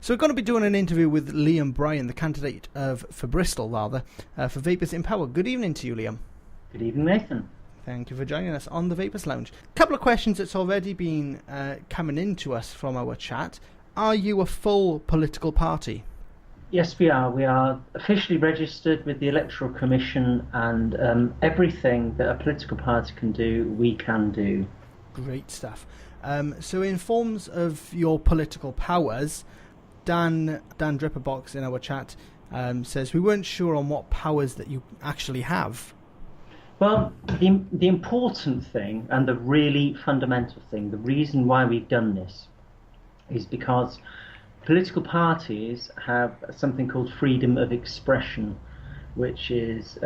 So we're going to be doing an interview with Liam Bryan, the candidate for Bristol, for Vapers In Power. Good evening to you, Liam. Good evening, Nathan. Thank you for joining us on the Vapers Lounge. A couple of questions that's already been coming into us from our chat. Are you a full political party? Yes, we are. We are officially registered with the Electoral Commission, and everything that a political party can do, we can do. Great stuff. So in forms of your political powers, Dan Dripperbox in our chat says we weren't sure on what powers that you actually have. Well, the important thing and the really fundamental thing, the reason why we've done this, is because political parties have something called freedom of expression, which is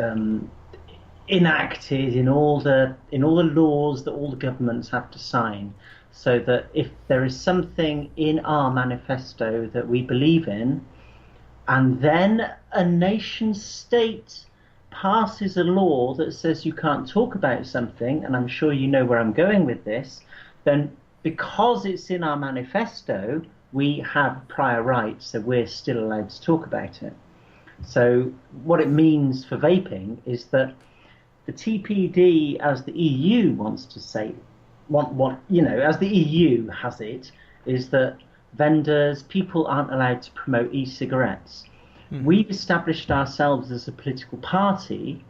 enacted in all the laws that all the governments have to sign, so that if there is something in our manifesto that we believe in, and then a nation state passes a law that says you can't talk about something, and I'm sure you know where I'm going with this, then because it's in our manifesto, we have prior rights, so we're still allowed to talk about it. So what it means for vaping is that the TPD, as the EU wants to say, as the EU has it, is that vendors, people aren't allowed to promote e-cigarettes. Mm-hmm. We've established ourselves as a political party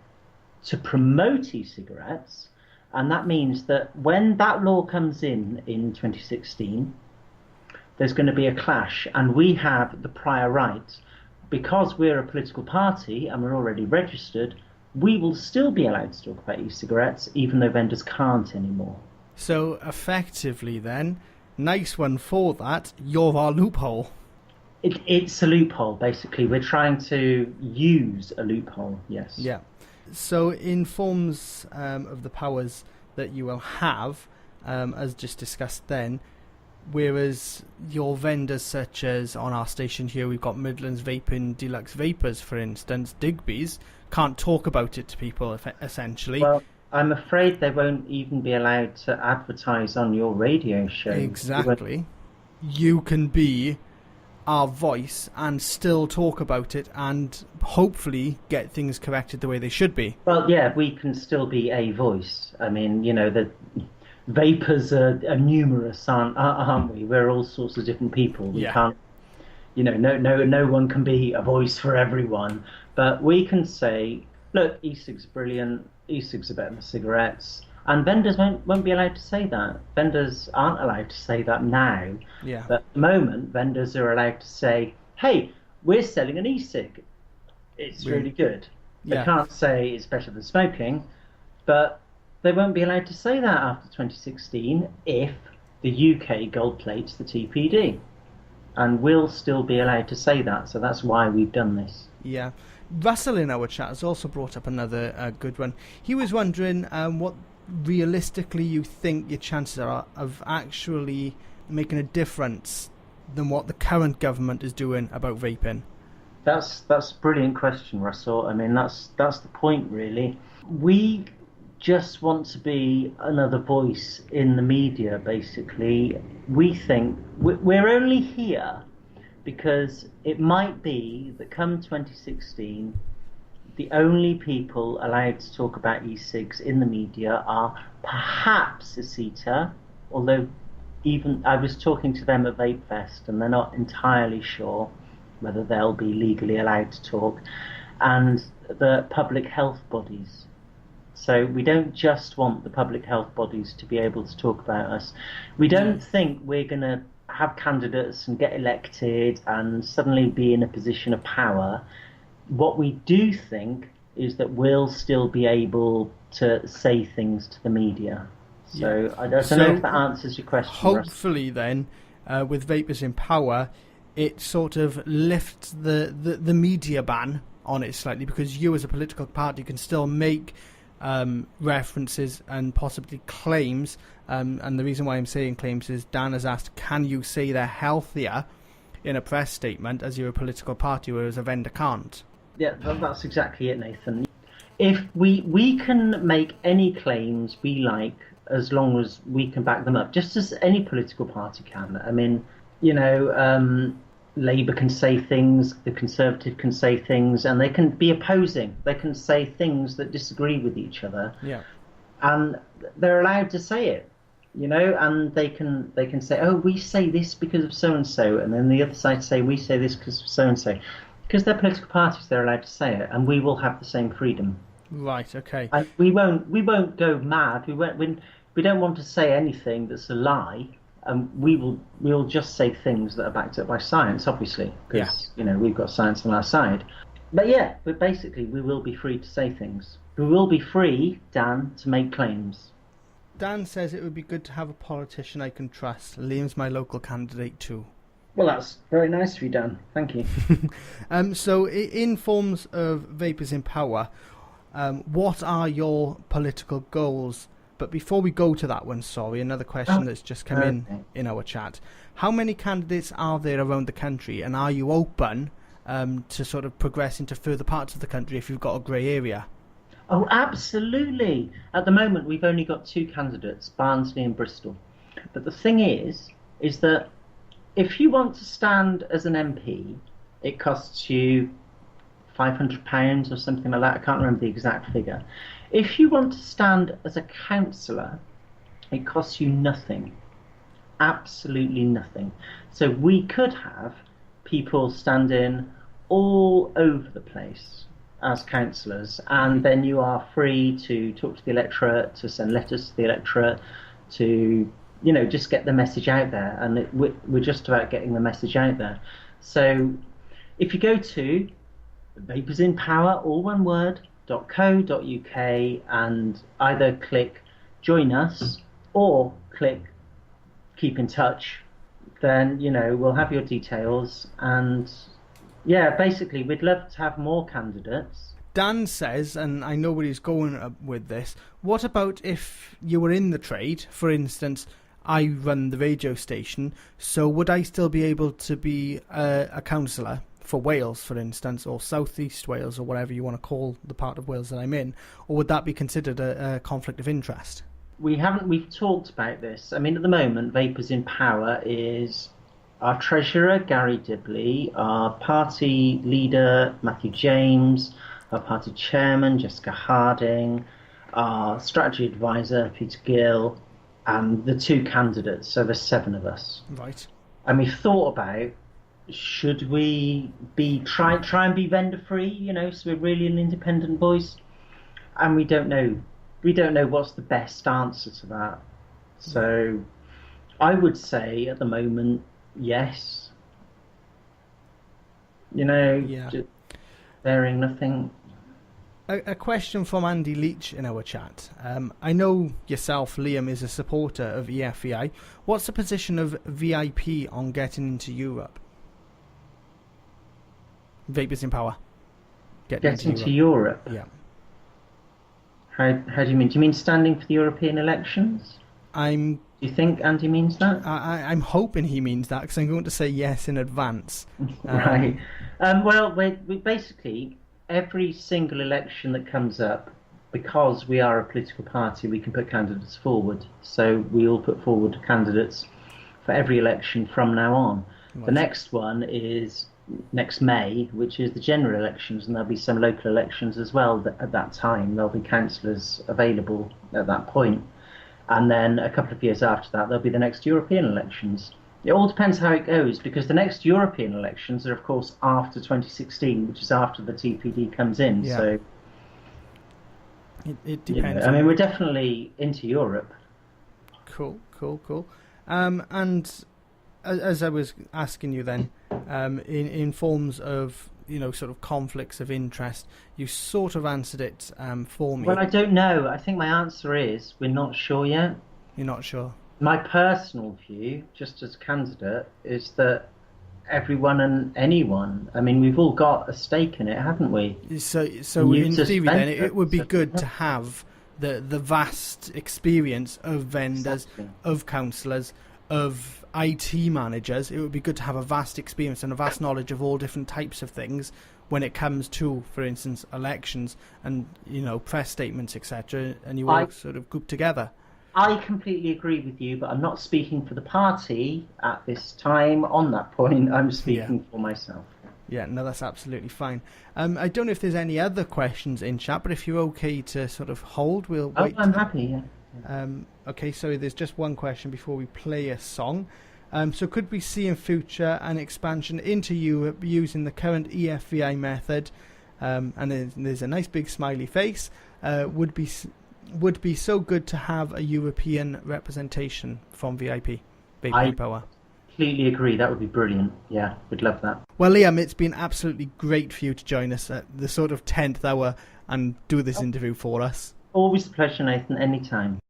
to promote e-cigarettes, and that means that when that law comes in 2016, there's going to be a clash, and we have the prior right. Because we're a political party and we're already registered, we will still be allowed to talk about e-cigarettes, even though vendors can't anymore. So effectively then, nice one for that, you're our loophole. It's a loophole, basically. We're trying to use a loophole, yes. Yeah. So in forms of the powers that you will have, as just discussed then, whereas your vendors such as on our station here, we've got Midlands Vaping Deluxe Vapers, for instance, Digby's, can't talk about it to people, essentially. Well, I'm afraid they won't even be allowed to advertise on your radio show. Exactly. You can be our voice and still talk about it and hopefully get things corrected the way they should be. Well, yeah, we can still be a voice. I mean, the vapors are numerous, aren't we? We're all sorts of different people. We can't, no one can be a voice for everyone. But we can say, look, e-cigs are brilliant, e-cigs are better than cigarettes. And vendors won't be allowed to say that. Vendors aren't allowed to say that now. Yeah. But at the moment, vendors are allowed to say, hey, we're selling an e-cig. It's really good. They can't say it's better than smoking, but they won't be allowed to say that after 2016 if the UK gold plates the TPD. And we'll still be allowed to say that, so that's why we've done this. Yeah. Russell in our chat has also brought up another good one. He was wondering what realistically you think your chances are of actually making a difference than what the current government is doing about vaping. That's a brilliant question, Russell. I mean, that's the point, really. We just want to be another voice in the media, basically. We think we're only here because it might be that come 2016, the only people allowed to talk about e-cigs in the media are perhaps ESETA, although even I was talking to them at Vape Fest and they're not entirely sure whether they'll be legally allowed to talk, and the public health bodies. So we don't just want the public health bodies to be able to talk about us. We don't think we're going to have candidates and get elected and suddenly be in a position of power. What we do think is that we'll still be able to say things to the media. So I don't know if that answers your question. Hopefully then, with Vapers in Power, it sort of lifts the media ban on it slightly, because you as a political party can still make references and possibly claims, and the reason why I'm saying claims is Dan has asked, can you say they're healthier in a press statement as you're a political party, whereas a vendor can't? Yeah, that's exactly it, Nathan. If we can make any claims we like, as long as we can back them up, just as any political party can. I mean, Labour can say things, the Conservative can say things, and they can be opposing. They can say things that disagree with each other, Yeah. and they're allowed to say it, and they can say, oh, we say this because of so and so, and then the other side say we say this because of so and so, because they're political parties, they're allowed to say it, and we will have the same freedom. Right. Okay. And we won't go mad. We don't want to say anything that's a lie. We'll just say things that are backed up by science, obviously, because we've got science on our side. But yeah, we will be free to say things. We will be free, Dan, to make claims. Dan says it would be good to have a politician I can trust. Liam's my local candidate too. Well, that's very nice of you, Dan. Thank you. So, in forms of Vapers in Power, what are your political goals? But before we go to that one, sorry, another question that's just come in our chat. How many candidates are there around the country, and are you open to sort of progress into further parts of the country if you've got a grey area? Oh, absolutely. At the moment, we've only got 2 candidates, Barnsley and Bristol. But the thing is that if you want to stand as an MP, it costs you £500 or something like that. I can't remember the exact figure. If you want to stand as a councillor, it costs you nothing. Absolutely nothing. So we could have people standing all over the place as councillors, and then you are free to talk to the electorate, to send letters to the electorate, to just get the message out there. And we're just about getting the message out there. So if you go to Vapers in Power, all one word, .co.uk, and either click join us or click keep in touch, then we'll have your details. And yeah, basically we'd love to have more candidates. Dan says, and I know where he's going with this, what about if you were in the trade? For instance, I run the radio station, so would I still be able to be a councillor for Wales, for instance, or South East Wales, or whatever you want to call the part of Wales that I'm in? Or would that be considered a conflict of interest? We've talked about this. I mean, at the moment, Vapers in Power is our treasurer, Gary Dibley, our party leader, Matthew James, our party chairman, Jessica Harding, our strategy advisor, Peter Gill, and the 2 candidates. So there's 7 of us. Right. And we've thought about, should we try and be vendor free, so we're really an independent voice? And we don't know what's the best answer to that. So I would say at the moment, yes. Just bearing nothing. A question from Andy Leach in our chat. I know yourself, Liam, is a supporter of EFEI. What's the position of VIP on getting into Europe? Vapers in Power. Getting into Europe? Yeah. How do you mean? Do you mean standing for the European elections? Do you think Andy means that? I'm hoping he means that, because I'm going to say yes in advance. Right. Well, we basically, every single election that comes up, because we are a political party, we can put candidates forward. So we all put forward candidates for every election from now on. Right. The next one is next May, which is the general elections, and there'll be some local elections as well at that time. There'll be councillors available at that point. And then a couple of years after that, there'll be the next European elections. It all depends how it goes, because the next European elections are, of course, after 2016, which is after the TPD comes in. Yeah. So it depends. I mean, we're definitely into Europe. Cool. And as I was asking you then, in forms of sort of conflicts of interest, you sort of answered it for me. Well, I don't know. I think my answer is we're not sure yet. You're not sure? My personal view, just as a candidate, is that everyone and anyone, I mean, we've all got a stake in it, haven't we? So in theory then, it would be good to have the vast experience of vendors, exactly, of councillors, of IT managers. It would be good to have a vast experience and a vast knowledge of all different types of things when it comes to, for instance, elections and press statements, etc. And you all sort of group together. I completely agree with you, but I'm not speaking for the party at this time on that point. I'm Yeah. speaking for myself. Yeah, no, that's absolutely fine. I don't know if there's any other questions in chat, but if you're okay to sort of hold, we'll Oh, wait. I'm happy, yeah. Okay, so there's just one question before we play a song. So could we see in future an expansion into Europe using the current EFVI method? And there's a nice big smiley face. Would be so good to have a European representation from VIP, Vapers In Power. Completely agree. That would be brilliant. Yeah, we'd love that. Well, Liam, it's been absolutely great for you to join us at the sort of 10th hour and do this interview for us. Always a pleasure, Nathan, anytime.